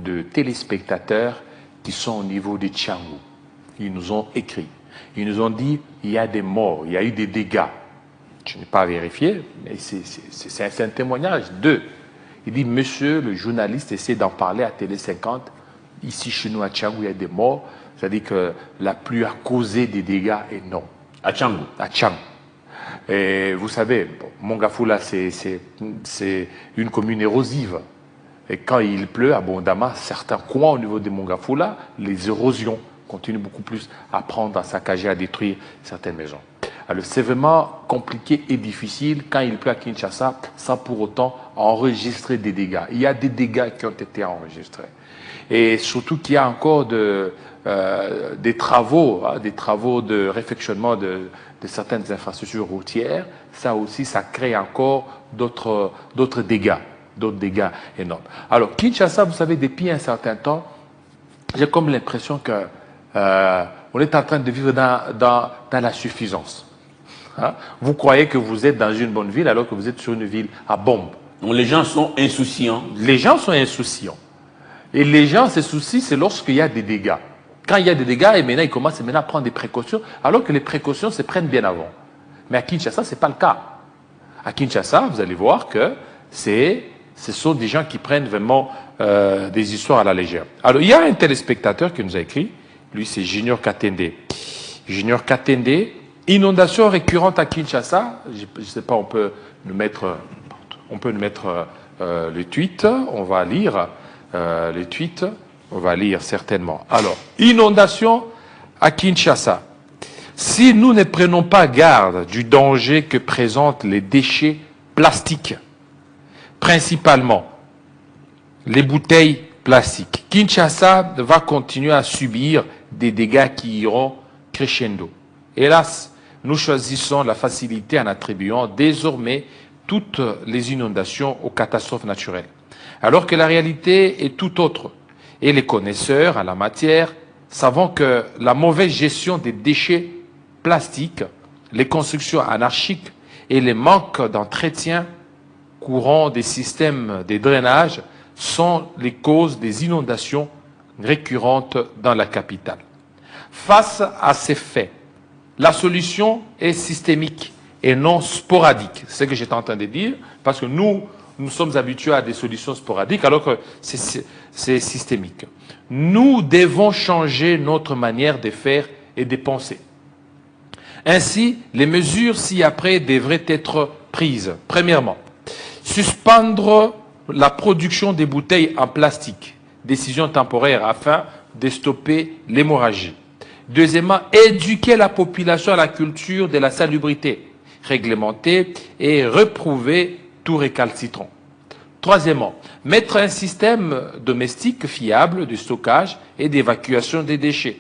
de téléspectateurs qui sont au niveau de Tchangou. Ils nous ont écrit. Ils nous ont dit il y a des morts, il y a eu des dégâts. Je n'ai pas vérifié, mais c'est un témoignage d'eux. Il dit monsieur, le journaliste essaie d'en parler à Télé 50. Ici, chez nous, à Tchangou, il y a des morts. C'est-à-dire que la pluie a causé des dégâts énormes. À Tchangou. À Tchangou. Et vous savez, Mongafula, c'est une commune érosive. Et quand il pleut abondamment, certains coins au niveau de Mongafula, les érosions continuent beaucoup plus à prendre, à saccager, à détruire certaines maisons. Alors c'est vraiment compliqué et difficile quand il pleut à Kinshasa sans pour autant enregistrer des dégâts. Il y a des dégâts qui ont été enregistrés. Et surtout qu'il y a encore des travaux de réfectionnement de certaines infrastructures routières. Ça aussi, ça crée encore d'autres dégâts énormes. Alors, Kinshasa, vous savez, depuis un certain temps, j'ai comme l'impression que on est en train de vivre dans la suffisance. Hein? Vous croyez que vous êtes dans une bonne ville alors que vous êtes sur une ville à bombe. Donc, les gens sont insouciants. Les gens sont insouciants. Et les gens se soucient, c'est lorsqu'il y a des dégâts. Quand il y a des dégâts, et maintenant, ils commencent à prendre des précautions, alors que les précautions se prennent bien avant. Mais à Kinshasa, ce n'est pas le cas. À Kinshasa, vous allez voir que ce sont des gens qui prennent vraiment des histoires à la légère. Alors, il y a un téléspectateur qui nous a écrit, lui, c'est Junior Katende. Junior Katende, inondation récurrente à Kinshasa. Je ne sais pas, on peut nous mettre le tweet, on va lire les tweets. On va lire certainement. Alors, inondation à Kinshasa. Si nous ne prenons pas garde du danger que présentent les déchets plastiques, principalement les bouteilles plastiques, Kinshasa va continuer à subir des dégâts qui iront crescendo. Hélas, nous choisissons la facilité en attribuant désormais toutes les inondations aux catastrophes naturelles, alors que la réalité est tout autre. Et les connaisseurs en la matière savent que la mauvaise gestion des déchets plastiques, les constructions anarchiques et les manques d'entretien courant des systèmes de drainage sont les causes des inondations récurrentes dans la capitale. Face à ces faits, la solution est systémique et non sporadique. C'est ce que j'étais en train de dire, parce que nous sommes habitués à des solutions sporadiques, alors que c'est systémique. Nous devons changer notre manière de faire et de penser. Ainsi, les mesures ci-après devraient être prises. Premièrement, suspendre la production des bouteilles en plastique, décision temporaire afin de stopper l'hémorragie. Deuxièmement, éduquer la population à la culture de la salubrité, réglementer et reprouver tout récalcitrant. Troisièmement, mettre un système domestique fiable de stockage et d'évacuation des déchets.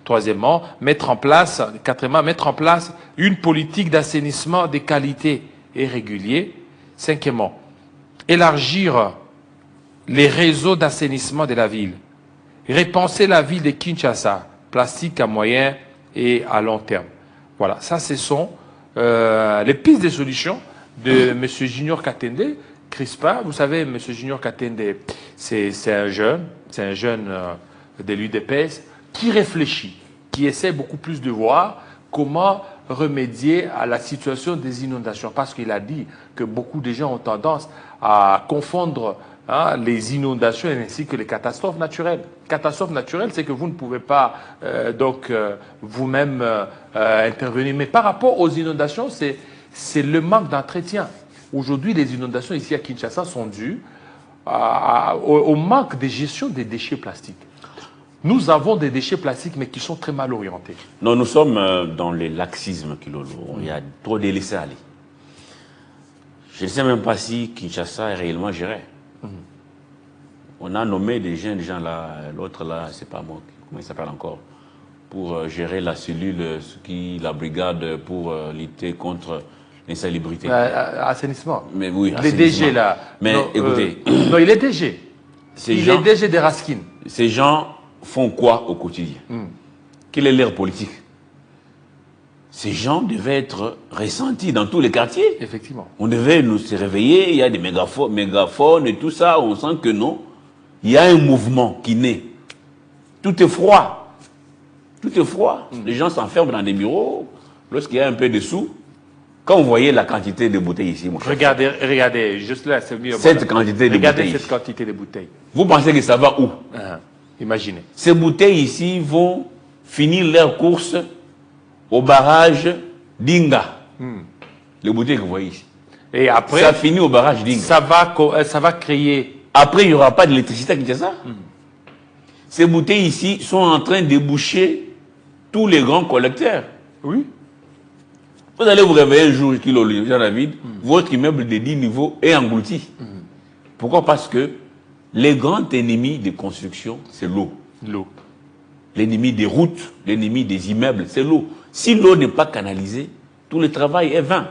Quatrièmement, mettre en place une politique d'assainissement de qualité et régulier. Cinquièmement, élargir les réseaux d'assainissement de la ville. Repenser la ville de Kinshasa, plastique à moyen et à long terme. Voilà, ça ce sont les pistes de solutions de M. Junior Katende. Crispin, vous savez, M. Junior Katende, c'est un jeune de l'UDPS qui réfléchit, qui essaie beaucoup plus de voir comment remédier à la situation des inondations. Parce qu'il a dit que beaucoup de gens ont tendance à confondre les inondations ainsi que les catastrophes naturelles. Catastrophe naturelle, c'est que vous ne pouvez pas vous-même intervenir. Mais par rapport aux inondations, c'est le manque d'entretien. Aujourd'hui, les inondations ici à Kinshasa sont dues au manque de gestion des déchets plastiques. Nous avons des déchets plastiques, mais qui sont très mal orientés. Non, nous sommes dans les laxismes, Kilolo. Il y a trop de laisser-aller. Je ne sais même pas si Kinshasa est réellement géré. On a nommé des gens là, l'autre là, c'est pas moi, comment il s'appelle encore, pour gérer la cellule, la brigade pour lutter contre l'insalubrité. Assainissement. Mais oui, les DG là. Mais non, écoutez. Non, il est DG. Il est DG de Raskin. Ces gens font quoi au quotidien? Quelle est leur politique? Ces gens devaient être ressentis dans tous les quartiers. Effectivement. On devait nous se réveiller, il y a des mégaphones et tout ça, on sent que non. il y a un mouvement qui naît. Tout est froid. Tout est froid. Les gens s'enferment dans des bureaux. Lorsqu'il y a un peu de sous, quand vous voyez la quantité de bouteilles ici, mon cher, Regardez, juste là, c'est mieux. cette quantité de Regardez bouteilles. cette quantité de bouteilles. Vous pensez que ça va où? Imaginez. Ces bouteilles ici vont finir leur course au barrage d'Inga. Les bouteilles que vous voyez ici. Et après, Ça finit au barrage d'Inga. ça va créer. Après, il n'y aura pas d'électricité à Kinshasa. Ces bouteilles ici sont en train de boucher tous les grands collecteurs. Oui. Vous allez vous réveiller un jour, Jean-David, votre immeuble de 10 niveaux est englouti. Pourquoi? Parce que les grands ennemis des constructions, c'est l'eau. L'eau. L'ennemi des routes, l'ennemi des immeubles, c'est l'eau. Si l'eau n'est pas canalisée, tout le travail est vain.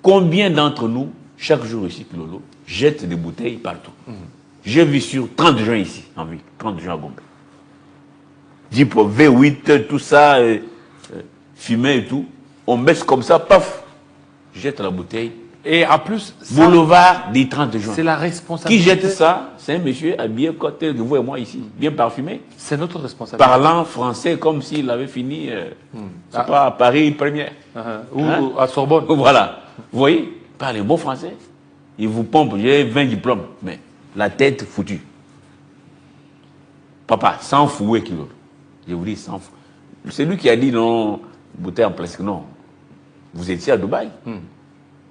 Combien d'entre nous, chaque jour ici, Kilolo, jettent des bouteilles partout? J'ai vu sur 30 gens ici, en ville, 30 gens à Gombe. Jeep V8, tout ça, fumée et tout. On baisse comme ça, paf, jette la bouteille. Et en plus, Boulevard des 30 juin. c'est la Qui responsabilité. jette ça? C'est un monsieur habillé côté de vous et moi ici, bien parfumé, C'est notre responsabilité. parlant français comme s'il avait fini, c'est pas à Paris première. Ou Hein? à Sorbonne. Voilà. Vous voyez, parlez beau français. Il vous pompe, j'ai 20 diplômes, mais la tête foutue. Papa, sans fouet, Kilo. Je vous dis, sans fouet. C'est lui qui a dit non, bouteille en plastique. Non. Vous étiez à Dubaï.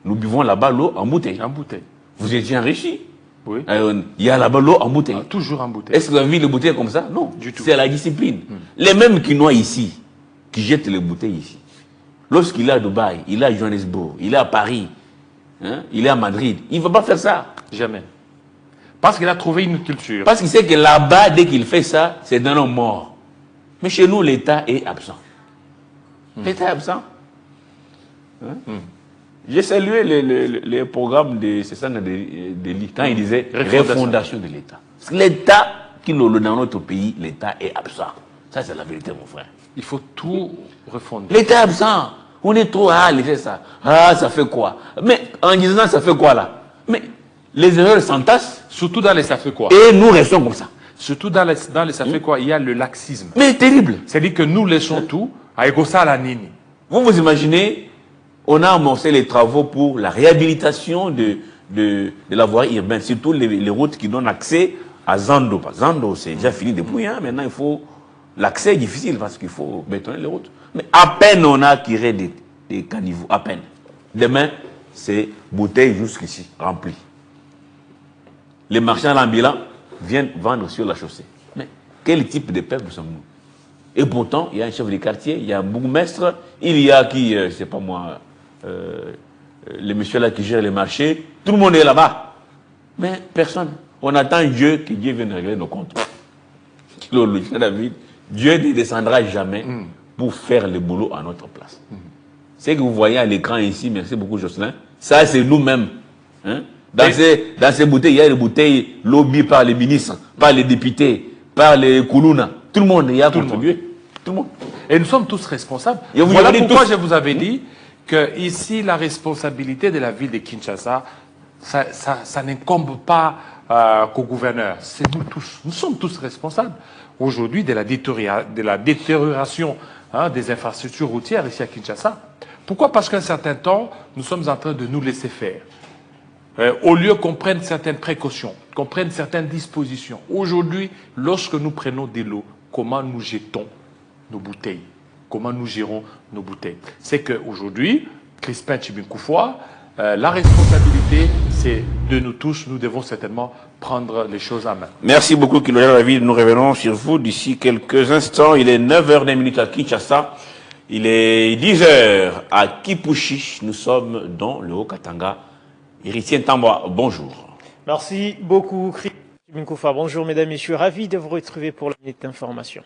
Nous buvons là-bas l'eau en bouteille. En bouteille. Vous étiez enrichi. Oui. Il y a là-bas l'eau en bouteille. Toujours en bouteille. Est-ce que vous avez vu les bouteilles comme ça? Non. Du tout. C'est la discipline. Les mêmes qui noient ici, qui jettent les bouteilles ici. Lorsqu'il est à Dubaï, il est à Johannesburg, il est à Paris, hein, il est à Madrid, il ne va pas faire ça. Jamais. Parce qu'il a trouvé une culture. Parce qu'il sait que là-bas, dès qu'il fait ça, c'est d'un homme mort. Mais chez nous, l'État est absent. L'État est absent. Hein? J'ai salué les programmes de Cézanne Deli quand il disait refondation de l'État. L'État qui nous dans notre pays, l'État est absent. Ça, c'est la vérité, mon frère. Il faut tout refonder. L'État est absent. On est trop, il fait ça. Ça fait quoi? Mais en disant ça fait quoi là? Mais les erreurs s'entassent. Surtout dans les ça fait quoi? Et nous restons comme ça. Surtout dans les ça fait quoi? Il y a le laxisme. Mais terrible. C'est-à-dire que nous laissons tout à Egosa à la Nini. Vous imaginez, on a amorcé les travaux pour la réhabilitation de la voirie urbaine, surtout les routes qui donnent accès à Zando. Zando, c'est déjà fini depuis, hein. Maintenant il faut... L'accès est difficile parce qu'il faut bétonner les routes. Mais à peine on a tiré des caniveaux, à peine. Demain, c'est bouteilles jusqu'ici, remplies. Les marchands ambulants viennent vendre sur la chaussée. Mais quel type de peuple sommes-nous? Et pourtant, il y a un chef de quartier, il y a un bourgmestre, il y a qui, je ne sais pas moi, les messieurs là qui gèrent les marchés, tout le monde est là-bas. Mais personne. On attend Dieu, que Dieu vienne régler nos comptes. David, Dieu ne descendra jamais pour faire le boulot à notre place. Ce que vous voyez à l'écran ici, merci beaucoup Jocelyn, ça c'est nous-mêmes. Hein? Dans ces bouteilles, il y a des bouteilles lobby par les ministres, par les députés, par les Koulouna. Tout le monde y a contribué. Tout le monde. Et nous sommes tous responsables. Et vous Voilà avez dit pourquoi tous. je vous avais dit que ici, la responsabilité de la ville de Kinshasa, ça n'incombe pas qu'au gouverneur. C'est nous tous. Nous sommes tous responsables aujourd'hui de la détérioration des infrastructures routières ici à Kinshasa. Pourquoi? Parce qu'à un certain temps, nous sommes en train de nous laisser faire. Au lieu qu'on prenne certaines précautions, qu'on prenne certaines dispositions. Aujourd'hui, lorsque nous prenons de l'eau, comment nous jetons nos bouteilles? Comment nous gérons nos bouteilles? C'est qu'aujourd'hui, Crispin Chibinkoufoua, la responsabilité, c'est de nous tous. Nous devons certainement prendre les choses en main. Merci beaucoup, Kilolène David. Nous revenons sur vous d'ici quelques instants. Il est 9h01 à Kinshasa. Il est 10h à Kipushi. Nous sommes dans le Haut-Katanga. Héritier Ntambwa, bonjour. Merci beaucoup, Christine Koufa. Bonjour, mesdames, messieurs. Ravi de vous retrouver pour la minute d'information.